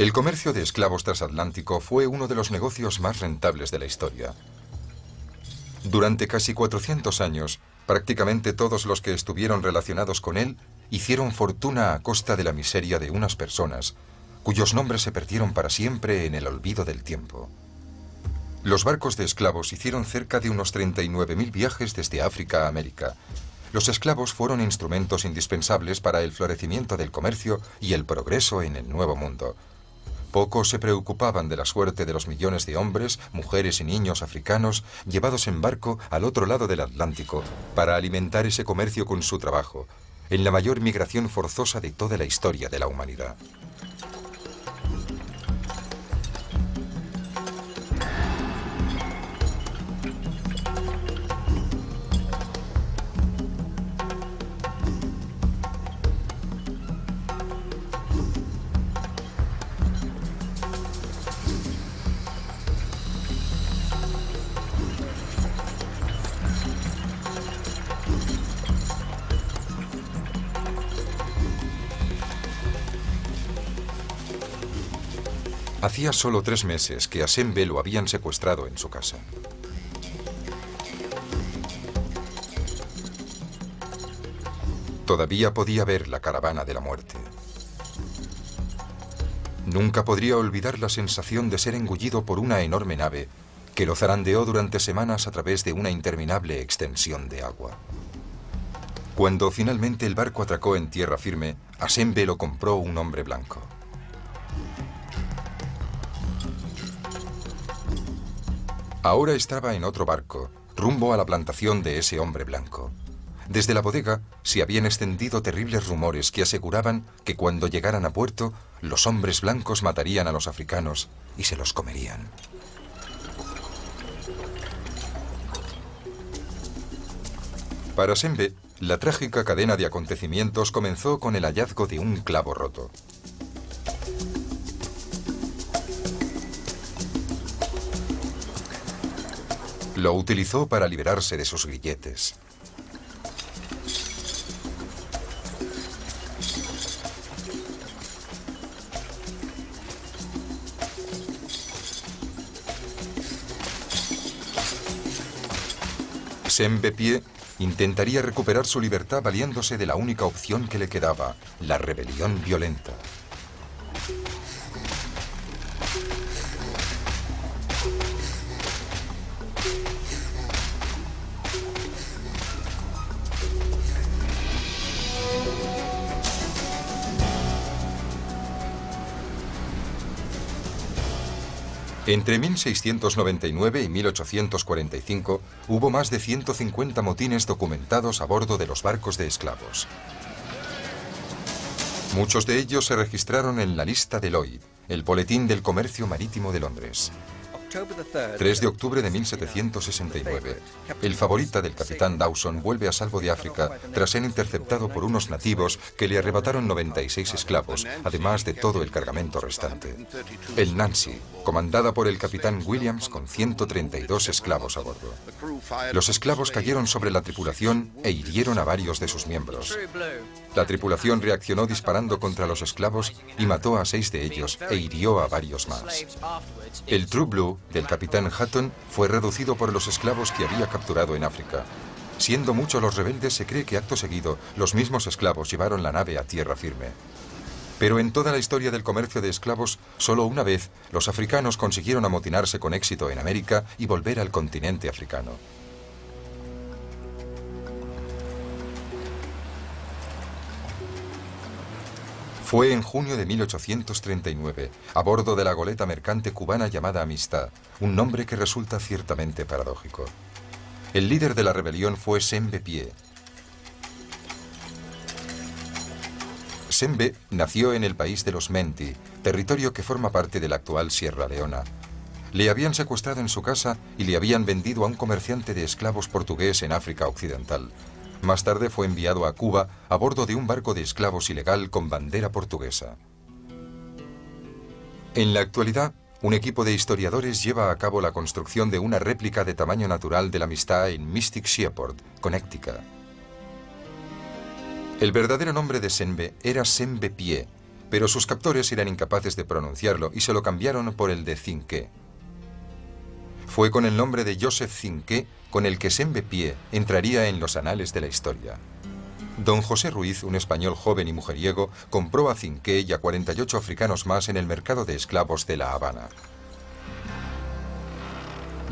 El comercio de esclavos transatlántico fue uno de los negocios más rentables de la historia. Durante casi 400 años, prácticamente todos los que estuvieron relacionados con él hicieron fortuna a costa de la miseria de unas personas, cuyos nombres se perdieron para siempre en el olvido del tiempo. Los barcos de esclavos hicieron cerca de unos 39.000 viajes desde África a América. Los esclavos fueron instrumentos indispensables para el florecimiento del comercio y el progreso en el Nuevo Mundo. Pocos se preocupaban de la suerte de los millones de hombres, mujeres y niños africanos llevados en barco al otro lado del Atlántico para alimentar ese comercio con su trabajo, en la mayor migración forzosa de toda la historia de la humanidad. Hacía solo 3 meses que a Sembe lo habían secuestrado en su casa. Todavía podía ver la caravana de la muerte. Nunca podría olvidar la sensación de ser engullido por una enorme nave que lo zarandeó durante semanas a través de una interminable extensión de agua. Cuando finalmente el barco atracó en tierra firme, a Sembe lo compró un hombre blanco. Ahora estaba en otro barco, rumbo a la plantación de ese hombre blanco. Desde la bodega se habían extendido terribles rumores que aseguraban que cuando llegaran a puerto, los hombres blancos matarían a los africanos y se los comerían. Para Sembe, la trágica cadena de acontecimientos comenzó con el hallazgo de un clavo roto. Lo utilizó para liberarse de sus grilletes. Sembe Pié intentaría recuperar su libertad valiéndose de la única opción que le quedaba, la rebelión violenta. Entre 1699 y 1845 hubo más de 150 motines documentados a bordo de los barcos de esclavos. Muchos de ellos se registraron en la lista de Lloyd, el boletín del comercio marítimo de Londres. 3 de octubre de 1769. El favorita del capitán Dawson vuelve a salvo de África tras ser interceptado por unos nativos que le arrebataron 96 esclavos, además de todo el cargamento restante. El Nancy, comandada por el capitán Williams con 132 esclavos a bordo. Los esclavos cayeron sobre la tripulación e hirieron a varios de sus miembros. La tripulación reaccionó disparando contra los esclavos y mató a 6 de ellos e hirió a varios más. El True Blue del capitán Hutton fue reducido por los esclavos que había capturado en África. Siendo muchos los rebeldes, se cree que acto seguido los mismos esclavos llevaron la nave a tierra firme. Pero en toda la historia del comercio de esclavos, solo una vez los africanos consiguieron amotinarse con éxito en América y volver al continente africano. Fue en junio de 1839, a bordo de la goleta mercante cubana llamada Amistad, un nombre que resulta ciertamente paradójico. El líder de la rebelión fue Sembe Pié. Sembe nació en el país de los Menti, territorio que forma parte de la actual Sierra Leona. Le habían secuestrado en su casa y le habían vendido a un comerciante de esclavos portugués en África Occidental. Más tarde fue enviado a Cuba a bordo de un barco de esclavos ilegal con bandera portuguesa. En la actualidad, un equipo de historiadores lleva a cabo la construcción de una réplica de tamaño natural de la Amistad en Mystic Seaport, Connecticut. El verdadero nombre de Sembe era Sembe Pié, pero sus captores eran incapaces de pronunciarlo y se lo cambiaron por el de Cinqué. Fue con el nombre de Joseph Cinqué con el que Sembepie entraría en los anales de la historia. Don José Ruiz, un español joven y mujeriego, compró a Cinqué y a 48 africanos más en el mercado de esclavos de La Habana.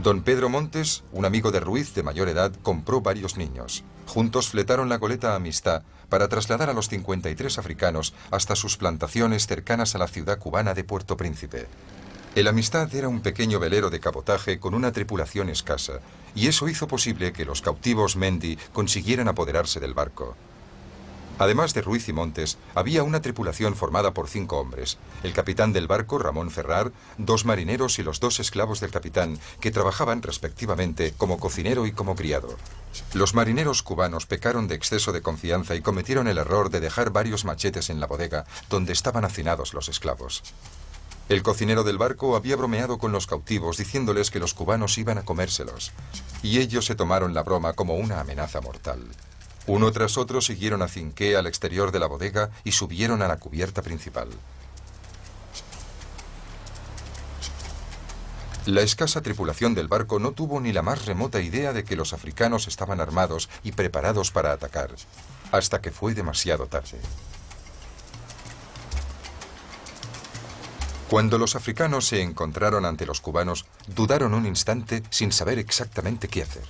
Don Pedro Montes, un amigo de Ruiz de mayor edad, compró varios niños. Juntos fletaron la goleta Amistad para trasladar a los 53 africanos hasta sus plantaciones cercanas a la ciudad cubana de Puerto Príncipe. El Amistad era un pequeño velero de cabotaje con una tripulación escasa, y eso hizo posible que los cautivos Mendy consiguieran apoderarse del barco. Además de Ruiz y Montes, había una tripulación formada por 5 hombres: el capitán del barco, Ramón Ferrar, 2 marineros y los 2 esclavos del capitán, que trabajaban respectivamente como cocinero y como criado. Los marineros cubanos pecaron de exceso de confianza y cometieron el error de dejar varios machetes en la bodega donde estaban hacinados los esclavos. El cocinero del barco había bromeado con los cautivos diciéndoles que los cubanos iban a comérselos, y ellos se tomaron la broma como una amenaza mortal. Uno tras otro siguieron a Cinqué al exterior de la bodega y subieron a la cubierta principal. La escasa tripulación del barco no tuvo ni la más remota idea de que los africanos estaban armados y preparados para atacar, hasta que fue demasiado tarde. Cuando los africanos se encontraron ante los cubanos, dudaron un instante sin saber exactamente qué hacer.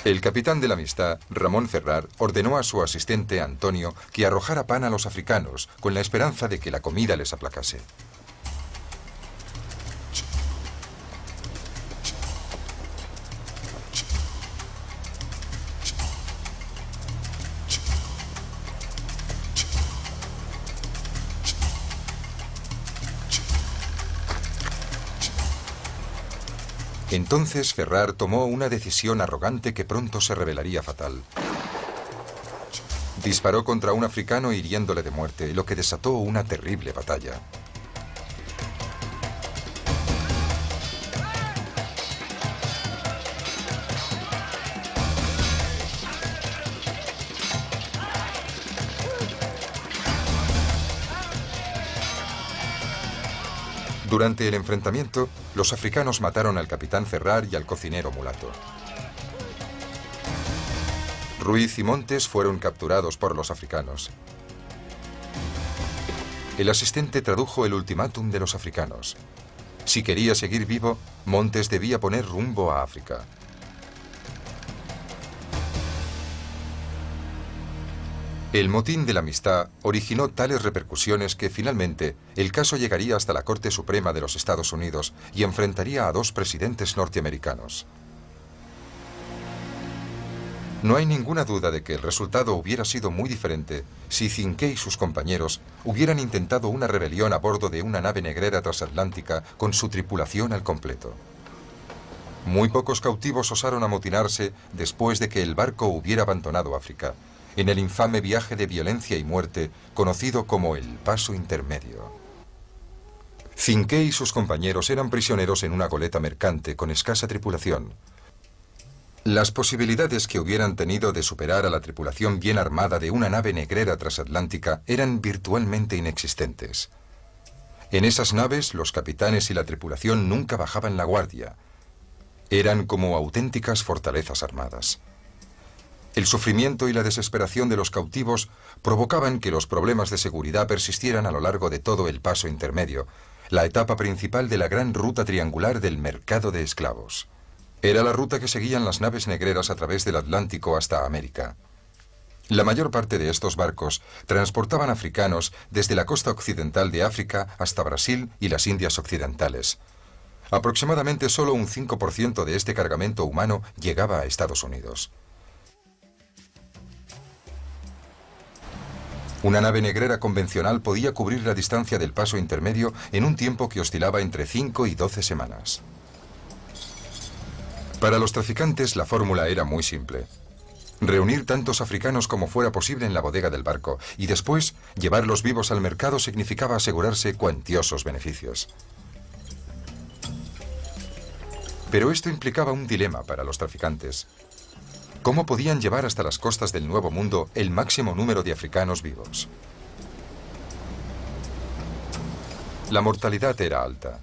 El capitán de la Amistad, Ramón Ferrar, ordenó a su asistente, Antonio, que arrojara pan a los africanos, con la esperanza de que la comida les aplacase. Entonces Ferrar tomó una decisión arrogante que pronto se revelaría fatal. Disparó contra un africano hiriéndole de muerte, lo que desató una terrible batalla. Durante el enfrentamiento, los africanos mataron al capitán Ferrar y al cocinero mulato. Ruiz y Montes fueron capturados por los africanos. El asistente tradujo el ultimátum de los africanos. Si quería seguir vivo, Montes debía poner rumbo a África. El motín de la Amistad originó tales repercusiones que finalmente el caso llegaría hasta la Corte Suprema de los Estados Unidos y enfrentaría a 2 presidentes norteamericanos. No hay ninguna duda de que el resultado hubiera sido muy diferente si Cinqué y sus compañeros hubieran intentado una rebelión a bordo de una nave negrera transatlántica con su tripulación al completo. Muy pocos cautivos osaron amotinarse después de que el barco hubiera abandonado África, en el infame viaje de violencia y muerte conocido como el Paso Intermedio. Cinqué y sus compañeros eran prisioneros en una goleta mercante con escasa tripulación. Las posibilidades que hubieran tenido de superar a la tripulación bien armada de una nave negrera transatlántica eran virtualmente inexistentes. En esas naves, los capitanes y la tripulación nunca bajaban la guardia. Eran como auténticas fortalezas armadas. El sufrimiento y la desesperación de los cautivos provocaban que los problemas de seguridad persistieran a lo largo de todo el Paso Intermedio, la etapa principal de la gran ruta triangular del mercado de esclavos. Era la ruta que seguían las naves negreras a través del Atlántico hasta América. La mayor parte de estos barcos transportaban africanos desde la costa occidental de África hasta Brasil y las Indias Occidentales. Aproximadamente solo un 5% de este cargamento humano llegaba a Estados Unidos. Una nave negrera convencional podía cubrir la distancia del Paso Intermedio en un tiempo que oscilaba entre 5 y 12 semanas. Para los traficantes la fórmula era muy simple. Reunir tantos africanos como fuera posible en la bodega del barco y después llevarlos vivos al mercado significaba asegurarse cuantiosos beneficios. Pero esto implicaba un dilema para los traficantes. ¿Cómo podían llevar hasta las costas del Nuevo Mundo el máximo número de africanos vivos? La mortalidad era alta.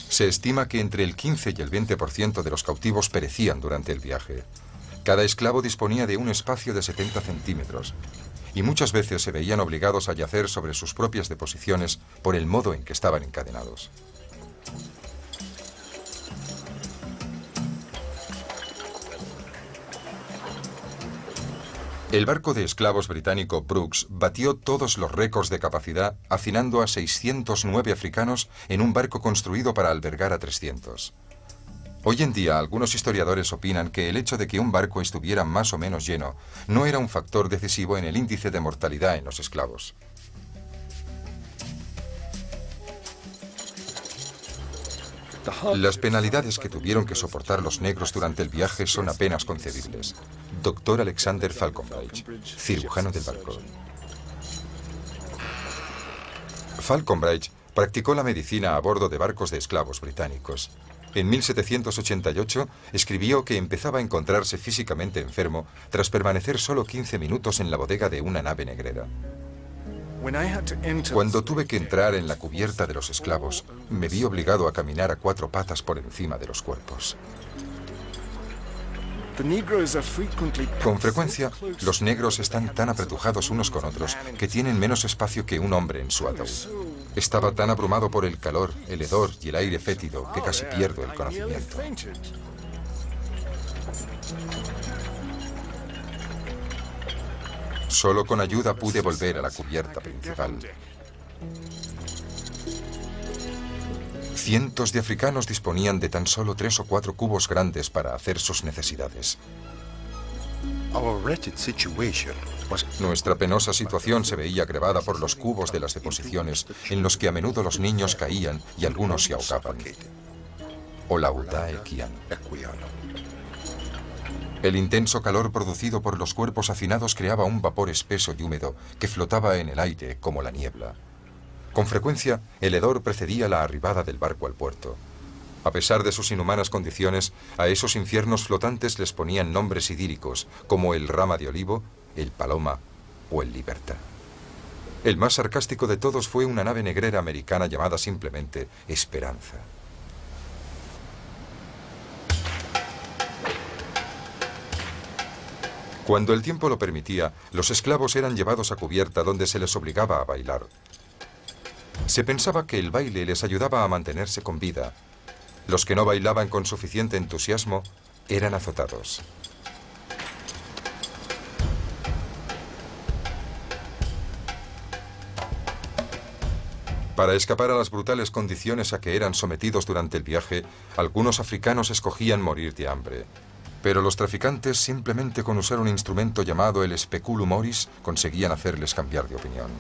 Se estima que entre el 15 y el 20% de los cautivos perecían durante el viaje. Cada esclavo disponía de un espacio de 70 centímetros y muchas veces se veían obligados a yacer sobre sus propias deposiciones por el modo en que estaban encadenados. El barco de esclavos británico Brooks batió todos los récords de capacidad, hacinando a 609 africanos en un barco construido para albergar a 300. Hoy en día, algunos historiadores opinan que el hecho de que un barco estuviera más o menos lleno no era un factor decisivo en el índice de mortalidad en los esclavos. Las penalidades que tuvieron que soportar los negros durante el viaje son apenas concebibles. Dr. Alexander Falconbridge, cirujano del barco. Falconbridge practicó la medicina a bordo de barcos de esclavos británicos. En 1788 escribió que empezaba a encontrarse físicamente enfermo tras permanecer solo 15 minutos en la bodega de una nave negrera. Cuando tuve que entrar en la cubierta de los esclavos, me vi obligado a caminar a 4 patas por encima de los cuerpos. Con frecuencia, los negros están tan apretujados unos con otros que tienen menos espacio que un hombre en su ataúd. Estaba tan abrumado por el calor, el hedor y el aire fétido que casi pierdo el conocimiento. Solo con ayuda pude volver a la cubierta principal. Cientos de africanos disponían de tan solo 3 o 4 cubos grandes para hacer sus necesidades. Nuestra penosa situación se veía agravada por los cubos de las deposiciones, en los que a menudo los niños caían y algunos se ahogaban. Olaudah Equiano. El intenso calor producido por los cuerpos hacinados creaba un vapor espeso y húmedo que flotaba en el aire como la niebla. Con frecuencia, el hedor precedía la arribada del barco al puerto. A pesar de sus inhumanas condiciones, a esos infiernos flotantes les ponían nombres idílicos, como el Rama de Olivo, el Paloma o el Libertad. El más sarcástico de todos fue una nave negrera americana llamada simplemente Esperanza. Cuando el tiempo lo permitía, los esclavos eran llevados a cubierta donde se les obligaba a bailar. Se pensaba que el baile les ayudaba a mantenerse con vida. Los que no bailaban con suficiente entusiasmo eran azotados. Para escapar a las brutales condiciones a que eran sometidos durante el viaje, algunos africanos escogían morir de hambre. Pero los traficantes, simplemente con usar un instrumento llamado el speculum oris, conseguían hacerles cambiar de opinión.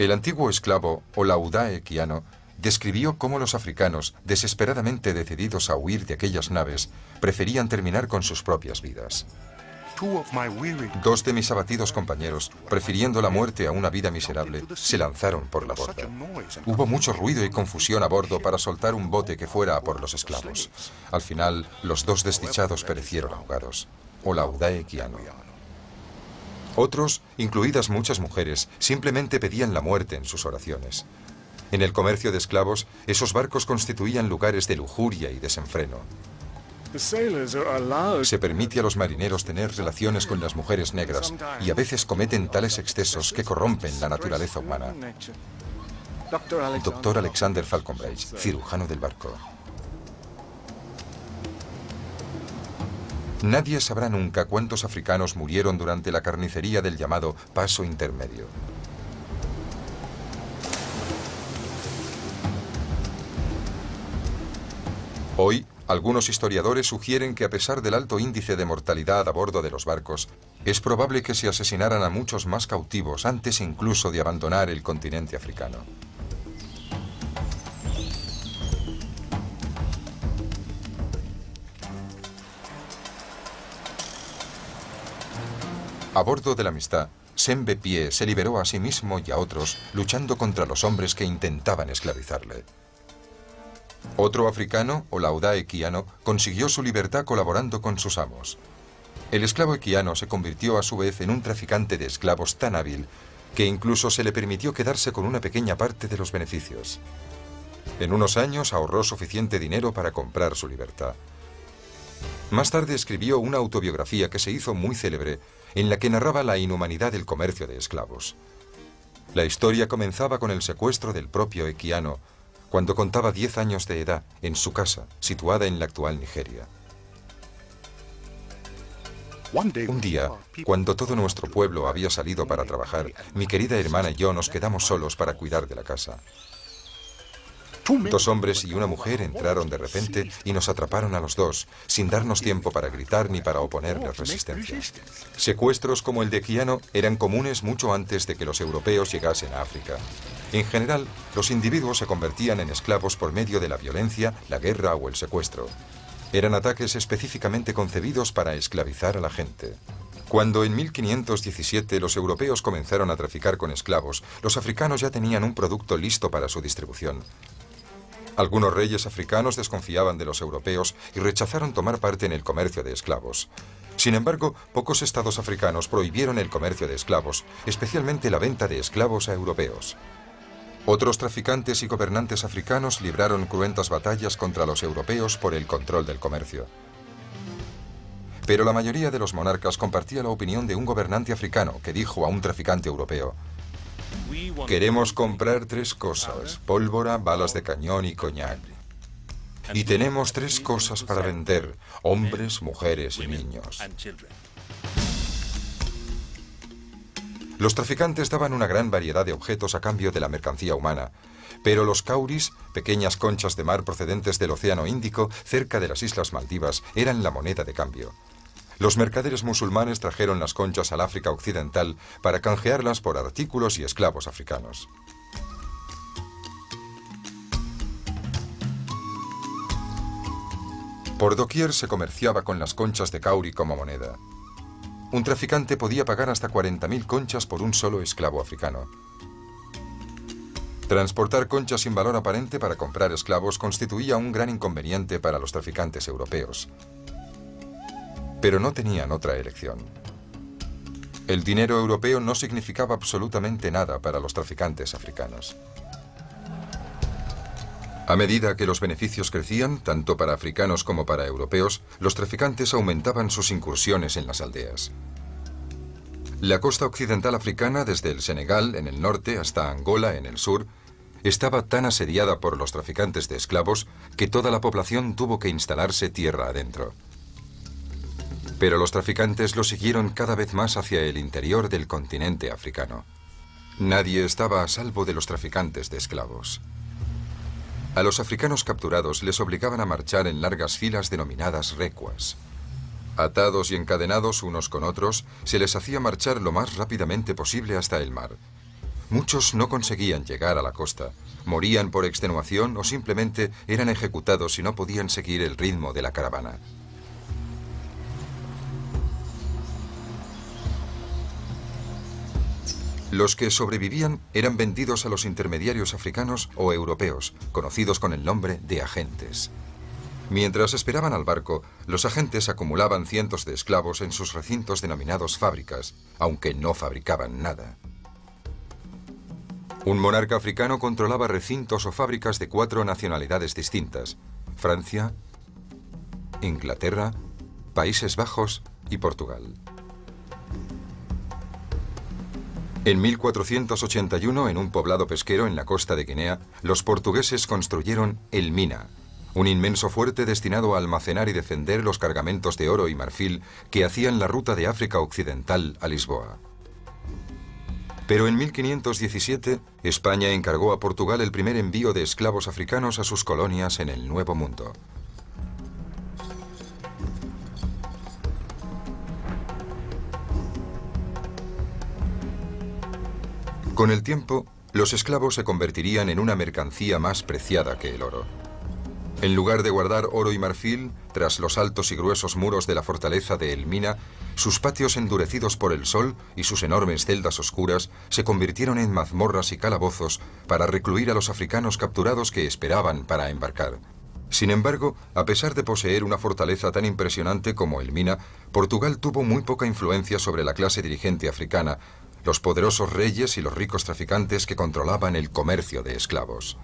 El antiguo esclavo Olaudah Equiano describió cómo los africanos, desesperadamente decididos a huir de aquellas naves, preferían terminar con sus propias vidas. 2 de mis abatidos compañeros, prefiriendo la muerte a una vida miserable, se lanzaron por la borda. Hubo mucho ruido y confusión a bordo para soltar un bote que fuera a por los esclavos. Al final, los 2 desdichados perecieron ahogados. Olaudah Equiano. Otros, incluidas muchas mujeres, simplemente pedían la muerte en sus oraciones. En el comercio de esclavos, esos barcos constituían lugares de lujuria y desenfreno. Se permite a los marineros tener relaciones con las mujeres negras y a veces cometen tales excesos que corrompen la naturaleza humana. Dr. Alexander Falconbridge, cirujano del barco. Nadie sabrá nunca cuántos africanos murieron durante la carnicería del llamado Paso Intermedio. Hoy, algunos historiadores sugieren que a pesar del alto índice de mortalidad a bordo de los barcos, es probable que se asesinaran a muchos más cautivos antes incluso de abandonar el continente africano. A bordo de la Amistad, Sembe Pie se liberó a sí mismo y a otros luchando contra los hombres que intentaban esclavizarle. Otro africano, Olaudá Equiano, consiguió su libertad colaborando con sus amos. El esclavo equiano se convirtió a su vez en un traficante de esclavos tan hábil que incluso se le permitió quedarse con una pequeña parte de los beneficios. En unos años ahorró suficiente dinero para comprar su libertad. Más tarde escribió una autobiografía que se hizo muy célebre, en la que narraba la inhumanidad del comercio de esclavos. La historia comenzaba con el secuestro del propio Equiano, cuando contaba 10 años de edad, en su casa, situada en la actual Nigeria. Un día, cuando todo nuestro pueblo había salido para trabajar, mi querida hermana y yo nos quedamos solos para cuidar de la casa. 2 hombres y una mujer entraron de repente y nos atraparon a los dos, sin darnos tiempo para gritar ni para oponerles resistencia. Secuestros como el de Equiano eran comunes mucho antes de que los europeos llegasen a África. En general, los individuos se convertían en esclavos por medio de la violencia, la guerra o el secuestro. Eran ataques específicamente concebidos para esclavizar a la gente. Cuando en 1517 los europeos comenzaron a traficar con esclavos, los africanos ya tenían un producto listo para su distribución. Algunos reyes africanos desconfiaban de los europeos y rechazaron tomar parte en el comercio de esclavos. Sin embargo, pocos estados africanos prohibieron el comercio de esclavos, especialmente la venta de esclavos a europeos. Otros traficantes y gobernantes africanos libraron cruentas batallas contra los europeos por el control del comercio. Pero la mayoría de los monarcas compartía la opinión de un gobernante africano que dijo a un traficante europeo: queremos comprar 3 cosas, pólvora, balas de cañón y coñac. Y tenemos 3 cosas para vender, hombres, mujeres y niños. Los traficantes daban una gran variedad de objetos a cambio de la mercancía humana, pero los cauris, pequeñas conchas de mar procedentes del Océano Índico, cerca de las Islas Maldivas, eran la moneda de cambio. Los mercaderes musulmanes trajeron las conchas al África Occidental para canjearlas por artículos y esclavos africanos. Por doquier se comerciaba con las conchas de cauri como moneda. Un traficante podía pagar hasta 40.000 conchas por un solo esclavo africano. Transportar conchas sin valor aparente para comprar esclavos constituía un gran inconveniente para los traficantes europeos. Pero no tenían otra elección. El dinero europeo no significaba absolutamente nada para los traficantes africanos. A medida que los beneficios crecían, tanto para africanos como para europeos, los traficantes aumentaban sus incursiones en las aldeas. La costa occidental africana, desde el Senegal, en el norte, hasta Angola, en el sur, estaba tan asediada por los traficantes de esclavos que toda la población tuvo que instalarse tierra adentro. Pero los traficantes lo siguieron cada vez más hacia el interior del continente africano. Nadie estaba a salvo de los traficantes de esclavos. A los africanos capturados les obligaban a marchar en largas filas denominadas recuas. Atados y encadenados unos con otros, se les hacía marchar lo más rápidamente posible hasta el mar. Muchos no conseguían llegar a la costa, morían por extenuación o simplemente eran ejecutados si no podían seguir el ritmo de la caravana. Los que sobrevivían eran vendidos a los intermediarios africanos o europeos, conocidos con el nombre de agentes. Mientras esperaban al barco, los agentes acumulaban cientos de esclavos en sus recintos denominados fábricas, aunque no fabricaban nada. Un monarca africano controlaba recintos o fábricas de 4 nacionalidades distintas: Francia, Inglaterra, Países Bajos y Portugal. En 1481, en un poblado pesquero en la costa de Guinea, los portugueses construyeron el Mina, un inmenso fuerte destinado a almacenar y defender los cargamentos de oro y marfil que hacían la ruta de África Occidental a Lisboa. Pero en 1517, España encargó a Portugal el primer envío de esclavos africanos a sus colonias en el Nuevo Mundo. Con el tiempo, los esclavos se convertirían en una mercancía más preciada que el oro. En lugar de guardar oro y marfil, tras los altos y gruesos muros de la fortaleza de Elmina, sus patios endurecidos por el sol y sus enormes celdas oscuras se convirtieron en mazmorras y calabozos para recluir a los africanos capturados que esperaban para embarcar. Sin embargo, a pesar de poseer una fortaleza tan impresionante como Elmina, Portugal tuvo muy poca influencia sobre la clase dirigente africana, los poderosos reyes y los ricos traficantes que controlaban el comercio de esclavos.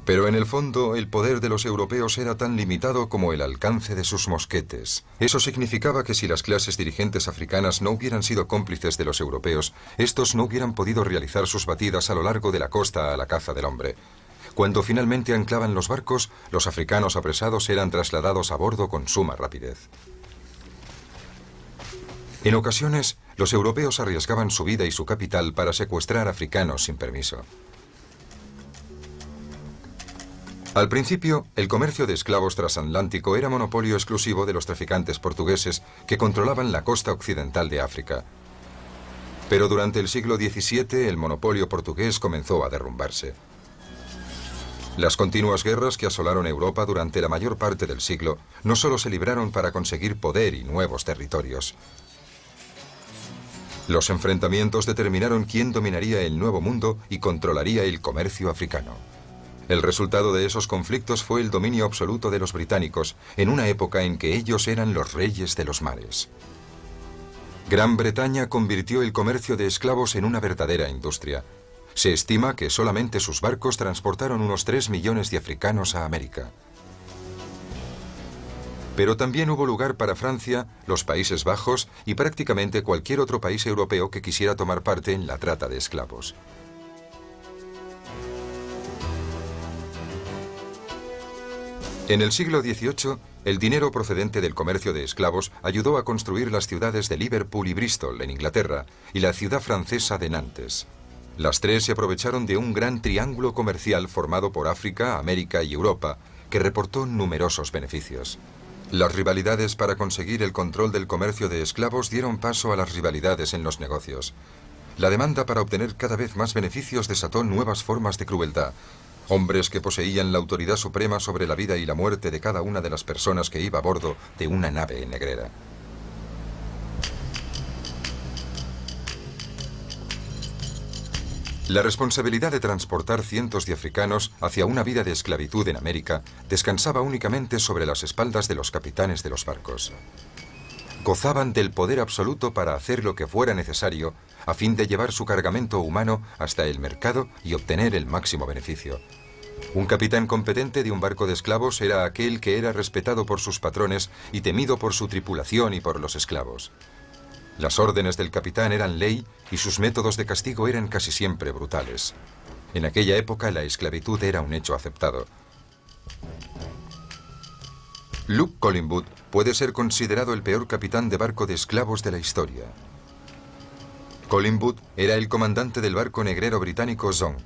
Pero en el fondo, el poder de los europeos era tan limitado como el alcance de sus mosquetes. Eso significaba que si las clases dirigentes africanas no hubieran sido cómplices de los europeos, estos no hubieran podido realizar sus batidas a lo largo de la costa a la caza del hombre. Cuando finalmente anclaban los barcos, los africanos apresados eran trasladados a bordo con suma rapidez. En ocasiones, los europeos arriesgaban su vida y su capital para secuestrar africanos sin permiso. Al principio, el comercio de esclavos transatlántico era monopolio exclusivo de los traficantes portugueses que controlaban la costa occidental de África. Pero durante el siglo XVII, el monopolio portugués comenzó a derrumbarse. Las continuas guerras que asolaron Europa durante la mayor parte del siglo no solo se libraron para conseguir poder y nuevos territorios. Los enfrentamientos determinaron quién dominaría el Nuevo Mundo y controlaría el comercio africano. El resultado de esos conflictos fue el dominio absoluto de los británicos, en una época en que ellos eran los reyes de los mares. Gran Bretaña convirtió el comercio de esclavos en una verdadera industria. Se estima que solamente sus barcos transportaron unos 3 millones de africanos a América. Pero también hubo lugar para Francia, los Países Bajos y prácticamente cualquier otro país europeo que quisiera tomar parte en la trata de esclavos. En el siglo XVIII, el dinero procedente del comercio de esclavos ayudó a construir las ciudades de Liverpool y Bristol, en Inglaterra, y la ciudad francesa de Nantes. Las tres se aprovecharon de un gran triángulo comercial formado por África, América y Europa, que reportó numerosos beneficios. Las rivalidades para conseguir el control del comercio de esclavos dieron paso a las rivalidades en los negocios. La demanda para obtener cada vez más beneficios desató nuevas formas de crueldad. Hombres que poseían la autoridad suprema sobre la vida y la muerte de cada una de las personas que iba a bordo de una nave negrera. La responsabilidad de transportar cientos de africanos hacia una vida de esclavitud en América descansaba únicamente sobre las espaldas de los capitanes de los barcos. Gozaban del poder absoluto para hacer lo que fuera necesario a fin de llevar su cargamento humano hasta el mercado y obtener el máximo beneficio. Un capitán competente de un barco de esclavos era aquel que era respetado por sus patrones y temido por su tripulación y por los esclavos. Las órdenes del capitán eran ley y sus métodos de castigo eran casi siempre brutales. En aquella época la esclavitud era un hecho aceptado. Luke Collingwood puede ser considerado el peor capitán de barco de esclavos de la historia. Collingwood era el comandante del barco negrero británico Zong.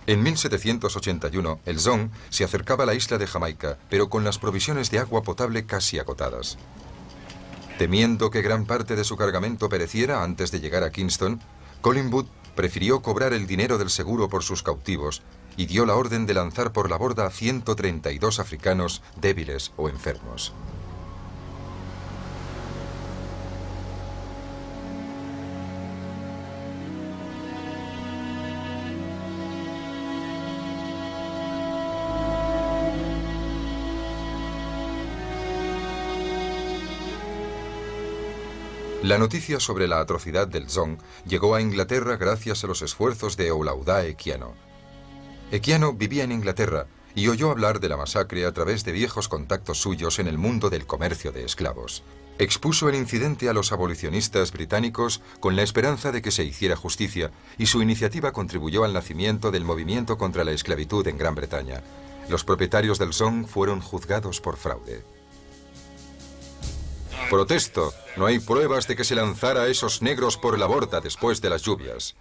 En 1781, el Zong se acercaba a la isla de Jamaica, pero con las provisiones de agua potable casi agotadas. Temiendo que gran parte de su cargamento pereciera antes de llegar a Kingston, Collingwood prefirió cobrar el dinero del seguro por sus cautivos y dio la orden de lanzar por la borda a 132 africanos débiles o enfermos. La noticia sobre la atrocidad del Zong llegó a Inglaterra gracias a los esfuerzos de Olaudah Equiano. Equiano vivía en Inglaterra y oyó hablar de la masacre a través de viejos contactos suyos en el mundo del comercio de esclavos. Expuso el incidente a los abolicionistas británicos con la esperanza de que se hiciera justicia, y su iniciativa contribuyó al nacimiento del movimiento contra la esclavitud en Gran Bretaña. Los propietarios del Zong fueron juzgados por fraude. Protesto, no hay pruebas de que se lanzara a esos negros por la borda después de las lluvias.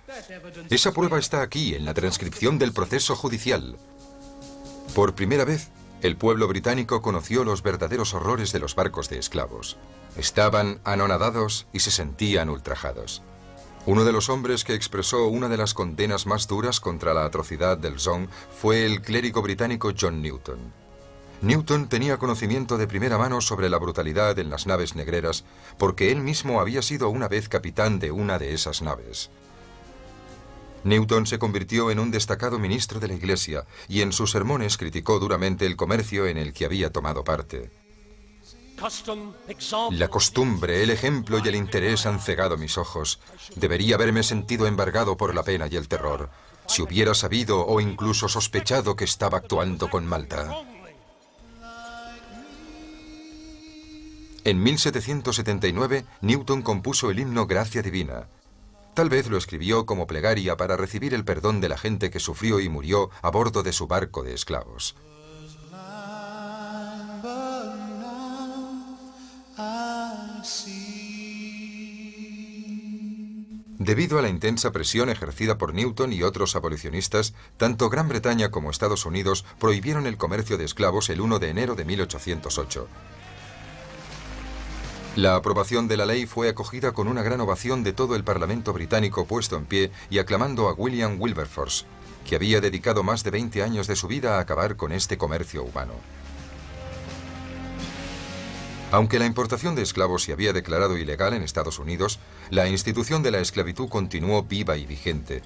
Esa prueba está aquí, en la transcripción del proceso judicial. Por primera vez, el pueblo británico conoció los verdaderos horrores de los barcos de esclavos. Estaban anonadados y se sentían ultrajados. Uno de los hombres que expresó una de las condenas más duras contra la atrocidad del Zong fue el clérigo británico John Newton. Newton tenía conocimiento de primera mano sobre la brutalidad en las naves negreras porque él mismo había sido una vez capitán de una de esas naves. Newton se convirtió en un destacado ministro de la Iglesia y en sus sermones criticó duramente el comercio en el que había tomado parte. La costumbre, el ejemplo y el interés han cegado mis ojos. Debería haberme sentido embargado por la pena y el terror, si hubiera sabido o incluso sospechado que estaba actuando con maldad. En 1779, Newton compuso el himno Gracia Divina. Tal vez lo escribió como plegaria para recibir el perdón de la gente que sufrió y murió a bordo de su barco de esclavos. Debido a la intensa presión ejercida por Newton y otros abolicionistas, tanto Gran Bretaña como Estados Unidos prohibieron el comercio de esclavos el 1 de enero de 1808. La aprobación de la ley fue acogida con una gran ovación de todo el Parlamento británico puesto en pie y aclamando a William Wilberforce, que había dedicado más de 20 años de su vida a acabar con este comercio humano. Aunque la importación de esclavos se había declarado ilegal en Estados Unidos, la institución de la esclavitud continuó viva y vigente.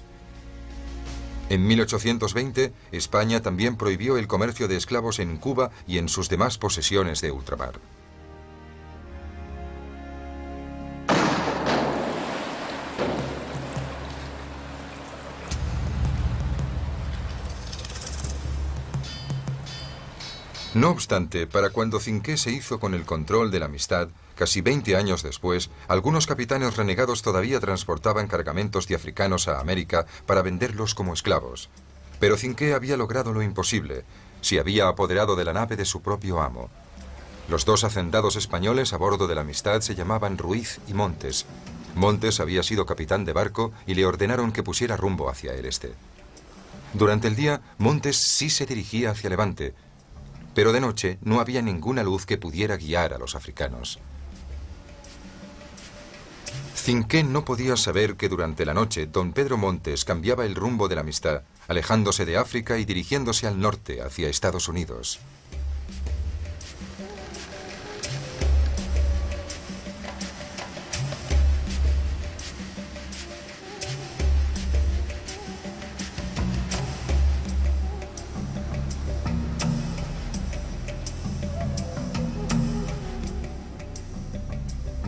En 1820, España también prohibió el comercio de esclavos en Cuba y en sus demás posesiones de ultramar. No obstante, para cuando Cinqué se hizo con el control de la Amistad, casi 20 años después, algunos capitanes renegados todavía transportaban cargamentos de africanos a América para venderlos como esclavos. Pero Cinqué había logrado lo imposible, se había apoderado de la nave de su propio amo. Los dos hacendados españoles a bordo de la Amistad se llamaban Ruiz y Montes. Montes había sido capitán de barco y le ordenaron que pusiera rumbo hacia el este. Durante el día, Montes sí se dirigía hacia Levante, pero de noche no había ninguna luz que pudiera guiar a los africanos. Cinqué no podía saber que durante la noche don Pedro Montes cambiaba el rumbo de la Amistad, alejándose de África y dirigiéndose al norte, hacia Estados Unidos.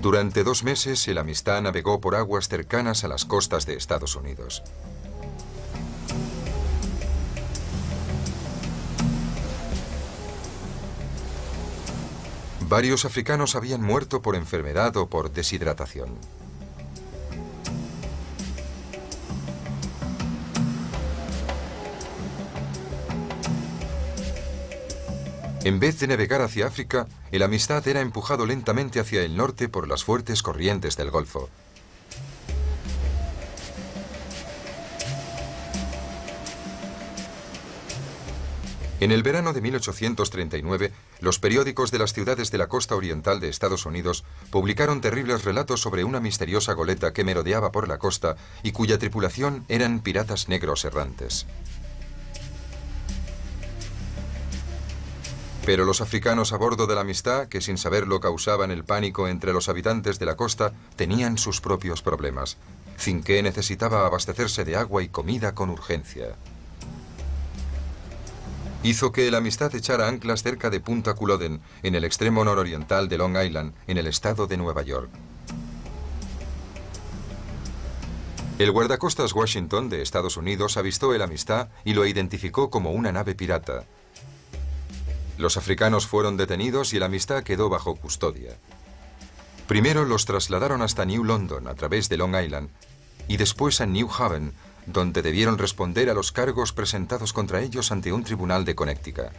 Durante 2 meses, el Amistad navegó por aguas cercanas a las costas de Estados Unidos. Varios africanos habían muerto por enfermedad o por deshidratación. En vez de navegar hacia África, el Amistad era empujado lentamente hacia el norte por las fuertes corrientes del Golfo. En el verano de 1839, los periódicos de las ciudades de la costa oriental de Estados Unidos publicaron terribles relatos sobre una misteriosa goleta que merodeaba por la costa y cuya tripulación eran piratas negros errantes. Pero los africanos a bordo de la Amistad, que sin saberlo causaban el pánico entre los habitantes de la costa, tenían sus propios problemas. Cinqué necesitaba abastecerse de agua y comida con urgencia. Hizo que el Amistad echara anclas cerca de Punta Culloden, en el extremo nororiental de Long Island, en el estado de Nueva York. El guardacostas Washington de Estados Unidos avistó el Amistad y lo identificó como una nave pirata. Los africanos fueron detenidos y el Amistad quedó bajo custodia. Primero los trasladaron hasta New London a través de Long Island y después a New Haven, donde debieron responder a los cargos presentados contra ellos ante un tribunal de Connecticut.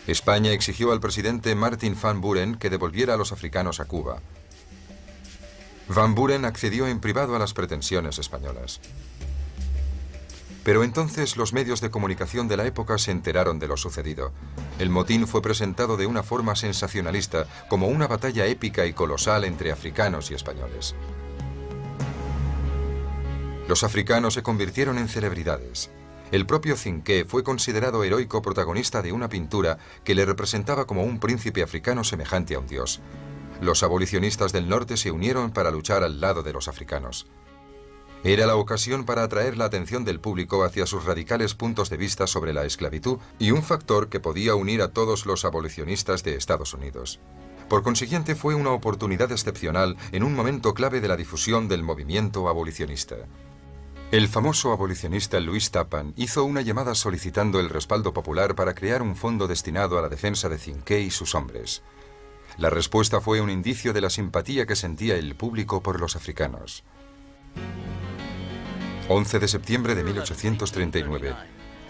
España exigió al presidente Martin Van Buren que devolviera a los africanos a Cuba. Van Buren accedió en privado a las pretensiones españolas. Pero entonces los medios de comunicación de la época se enteraron de lo sucedido. El motín fue presentado de una forma sensacionalista, como una batalla épica y colosal entre africanos y españoles. Los africanos se convirtieron en celebridades. El propio Cinqué fue considerado heroico protagonista de una pintura que le representaba como un príncipe africano semejante a un dios. Los abolicionistas del norte se unieron para luchar al lado de los africanos. Era la ocasión para atraer la atención del público hacia sus radicales puntos de vista sobre la esclavitud y un factor que podía unir a todos los abolicionistas de Estados Unidos. Por consiguiente, fue una oportunidad excepcional en un momento clave de la difusión del movimiento abolicionista. El famoso abolicionista Louis Tappan hizo una llamada solicitando el respaldo popular para crear un fondo destinado a la defensa de Cinqué y sus hombres. La respuesta fue un indicio de la simpatía que sentía el público por los africanos. 11 de septiembre de 1839.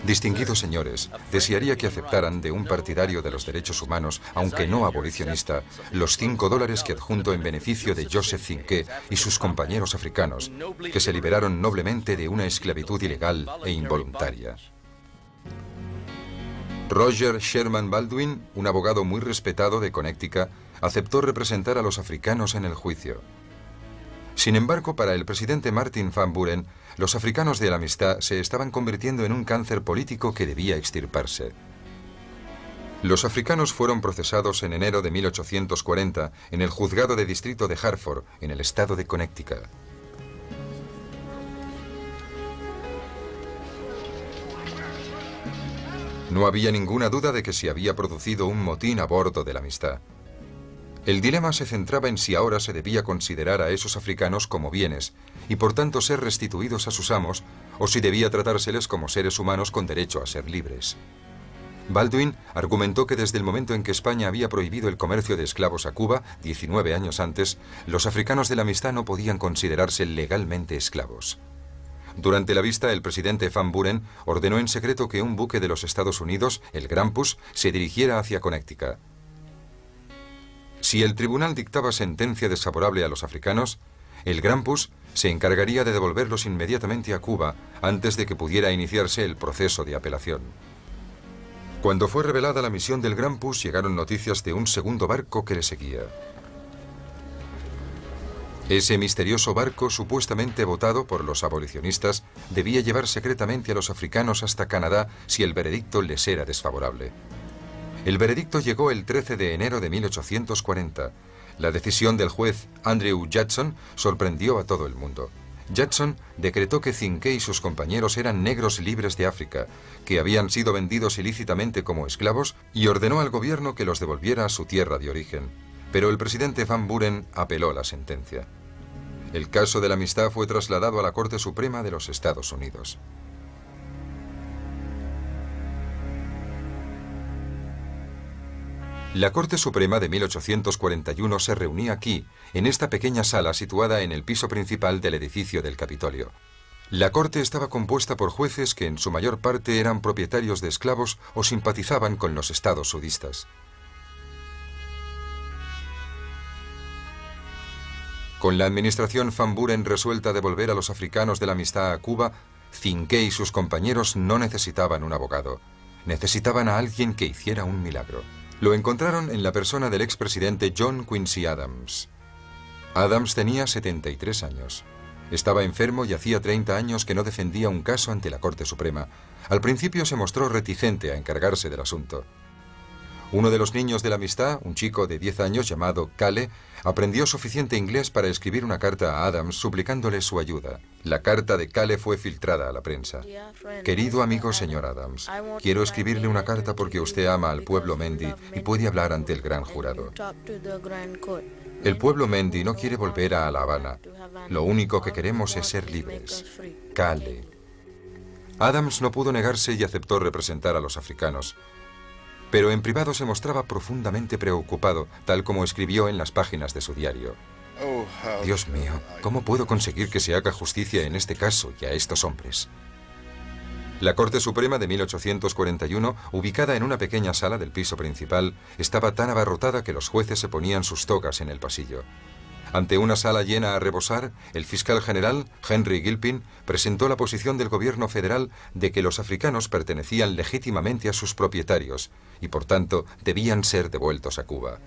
Distinguidos señores, desearía que aceptaran de un partidario de los derechos humanos, aunque no abolicionista, los $5 que adjunto en beneficio de Joseph Cinqué y sus compañeros africanos, que se liberaron noblemente de una esclavitud ilegal e involuntaria. Roger Sherman Baldwin, un abogado muy respetado de Connecticut, aceptó representar a los africanos en el juicio. Sin embargo, para el presidente Martin Van Buren, los africanos de la Amistad se estaban convirtiendo en un cáncer político que debía extirparse. Los africanos fueron procesados en enero de 1840 en el juzgado de distrito de Hartford, en el estado de Connecticut. No había ninguna duda de que se había producido un motín a bordo de la Amistad. El dilema se centraba en si ahora se debía considerar a esos africanos como bienes y por tanto ser restituidos a sus amos, o si debía tratárseles como seres humanos con derecho a ser libres. Baldwin argumentó que desde el momento en que España había prohibido el comercio de esclavos a Cuba, 19 años antes, los africanos de la Amistad no podían considerarse legalmente esclavos. Durante la vista, el presidente Van Buren ordenó en secreto que un buque de los Estados Unidos, el Grampus, se dirigiera hacia Connecticut. Si el tribunal dictaba sentencia desfavorable a los africanos, el Grampus se encargaría de devolverlos inmediatamente a Cuba antes de que pudiera iniciarse el proceso de apelación. Cuando fue revelada la misión del Grampus, llegaron noticias de un segundo barco que le seguía. Ese misterioso barco, supuestamente votado por los abolicionistas, debía llevar secretamente a los africanos hasta Canadá si el veredicto les era desfavorable. El veredicto llegó el 13 de enero de 1840. La decisión del juez Andrew Jackson sorprendió a todo el mundo. Jackson decretó que Cinqué y sus compañeros eran negros libres de África, que habían sido vendidos ilícitamente como esclavos, y ordenó al gobierno que los devolviera a su tierra de origen. Pero el presidente Van Buren apeló la sentencia. El caso de la Amistad fue trasladado a la Corte Suprema de los Estados Unidos. La Corte Suprema de 1841 se reunía aquí, en esta pequeña sala situada en el piso principal del edificio del Capitolio. La Corte estaba compuesta por jueces que en su mayor parte eran propietarios de esclavos o simpatizaban con los estados sudistas. Con la administración Van Buren resuelta a devolver a los africanos de la Amistad a Cuba, Cinqué y sus compañeros no necesitaban un abogado. Necesitaban a alguien que hiciera un milagro. Lo encontraron en la persona del expresidente John Quincy Adams. Adams tenía 73 años. Estaba enfermo y hacía 30 años que no defendía un caso ante la Corte Suprema. Al principio se mostró reticente a encargarse del asunto. Uno de los niños de la Amistad, un chico de 10 años llamado Cale, aprendió suficiente inglés para escribir una carta a Adams suplicándole su ayuda. La carta de Cale fue filtrada a la prensa. Querido amigo señor Adams, quiero escribirle una carta porque usted ama al pueblo Mendi y puede hablar ante el gran jurado. El pueblo Mendi no quiere volver a La Habana. Lo único que queremos es ser libres. Cale. Adams no pudo negarse y aceptó representar a los africanos. Pero en privado se mostraba profundamente preocupado, tal como escribió en las páginas de su diario. Dios mío, ¿cómo puedo conseguir que se haga justicia en este caso y a estos hombres? La Corte Suprema de 1841, ubicada en una pequeña sala del piso principal, estaba tan abarrotada que los jueces se ponían sus togas en el pasillo. Ante una sala llena a rebosar, el fiscal general, Henry Gilpin, presentó la posición del gobierno federal de que los africanos pertenecían legítimamente a sus propietarios y, por tanto, debían ser devueltos a Cuba.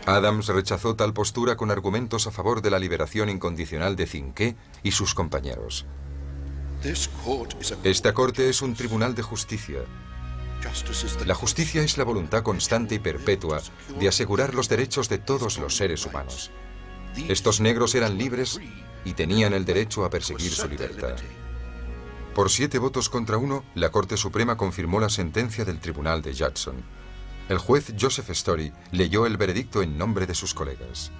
Adams rechazó tal postura con argumentos a favor de la liberación incondicional de Cinqué y sus compañeros. Esta corte es un tribunal de justicia. La justicia es la voluntad constante y perpetua de asegurar los derechos de todos los seres humanos. Estos negros eran libres y tenían el derecho a perseguir su libertad. Por 7 votos contra 1, la Corte Suprema confirmó la sentencia del Tribunal de Jackson. El juez Joseph Story leyó el veredicto en nombre de sus colegas.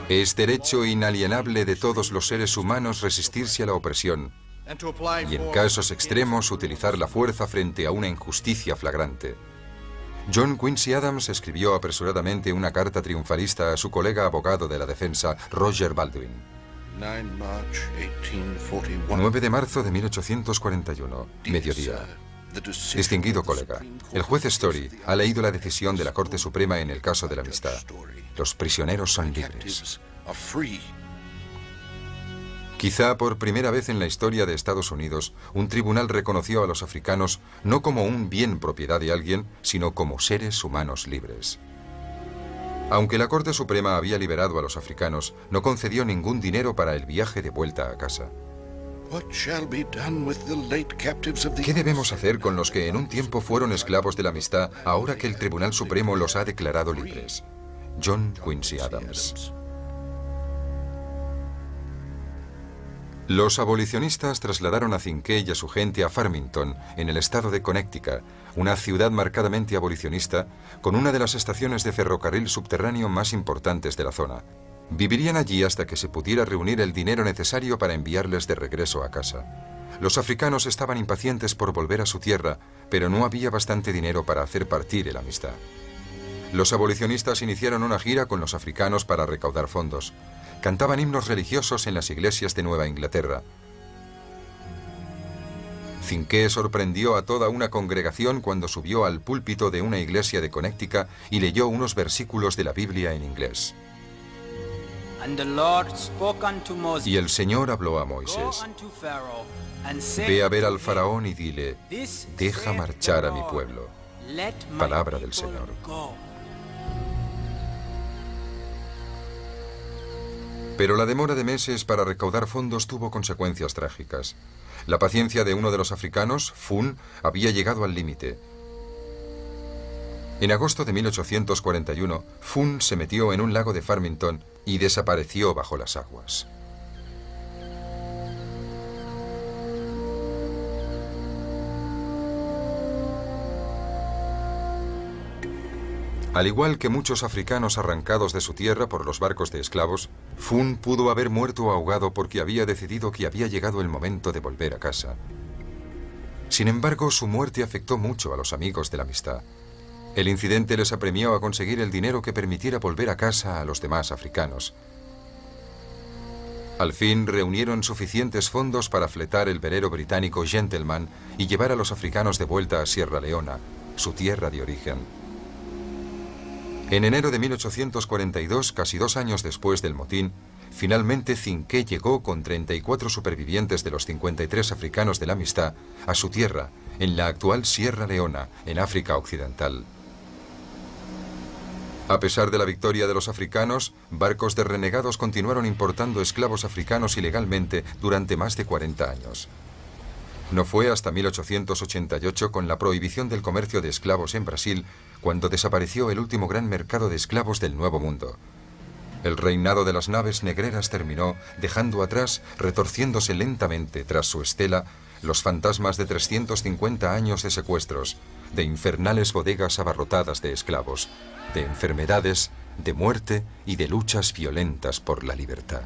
Es derecho inalienable de todos los seres humanos resistirse a la opresión y en casos extremos utilizar la fuerza frente a una injusticia flagrante. John Quincy Adams escribió apresuradamente una carta triunfalista a su colega abogado de la defensa, Roger Baldwin. 9 de marzo de 1841, mediodía. Distinguido colega, el juez Story ha leído la decisión de la Corte Suprema en el caso de la amistad. Los prisioneros son libres. Quizá por primera vez en la historia de Estados Unidos, un tribunal reconoció a los africanos no como un bien propiedad de alguien, sino como seres humanos libres. Aunque la Corte Suprema había liberado a los africanos, no concedió ningún dinero para el viaje de vuelta a casa. ¿Qué debemos hacer con los que en un tiempo fueron esclavos de la amistad, ahora que el Tribunal Supremo los ha declarado libres? John Quincy Adams. Los abolicionistas trasladaron a Cinqué y a su gente a Farmington, en el estado de Connecticut, una ciudad marcadamente abolicionista, con una de las estaciones de ferrocarril subterráneo más importantes de la zona. Vivirían allí hasta que se pudiera reunir el dinero necesario para enviarles de regreso a casa. Los africanos estaban impacientes por volver a su tierra, pero no había bastante dinero para hacer partir la amistad. Los abolicionistas iniciaron una gira con los africanos para recaudar fondos. Cantaban himnos religiosos en las iglesias de Nueva Inglaterra. Cinqué sorprendió a toda una congregación cuando subió al púlpito de una iglesia de Connecticut y leyó unos versículos de la Biblia en inglés. Y el Señor habló a Moisés: Ve a ver al faraón y dile, deja marchar a mi pueblo. Palabra del Señor. Pero la demora de meses para recaudar fondos tuvo consecuencias trágicas. La paciencia de uno de los africanos, Fun, había llegado al límite. En agosto de 1841, Fun se metió en un lago de Farmington y desapareció bajo las aguas. Al igual que muchos africanos arrancados de su tierra por los barcos de esclavos, Fun pudo haber muerto ahogado porque había decidido que había llegado el momento de volver a casa. Sin embargo, su muerte afectó mucho a los amigos de la amistad. El incidente les apremió a conseguir el dinero que permitiera volver a casa a los demás africanos. Al fin reunieron suficientes fondos para fletar el velero británico Gentleman y llevar a los africanos de vuelta a Sierra Leona, su tierra de origen. En enero de 1842, casi 2 años después del motín, finalmente Cinqué llegó con 34 supervivientes de los 53 africanos de la amistad a su tierra, en la actual Sierra Leona, en África Occidental. A pesar de la victoria de los africanos, barcos de renegados continuaron importando esclavos africanos ilegalmente durante más de 40 años. No fue hasta 1888, con la prohibición del comercio de esclavos en Brasil, cuando desapareció el último gran mercado de esclavos del Nuevo Mundo. El reinado de las naves negreras terminó, dejando atrás, retorciéndose lentamente tras su estela, los fantasmas de 350 años de secuestros, de infernales bodegas abarrotadas de esclavos, de enfermedades, de muerte y de luchas violentas por la libertad.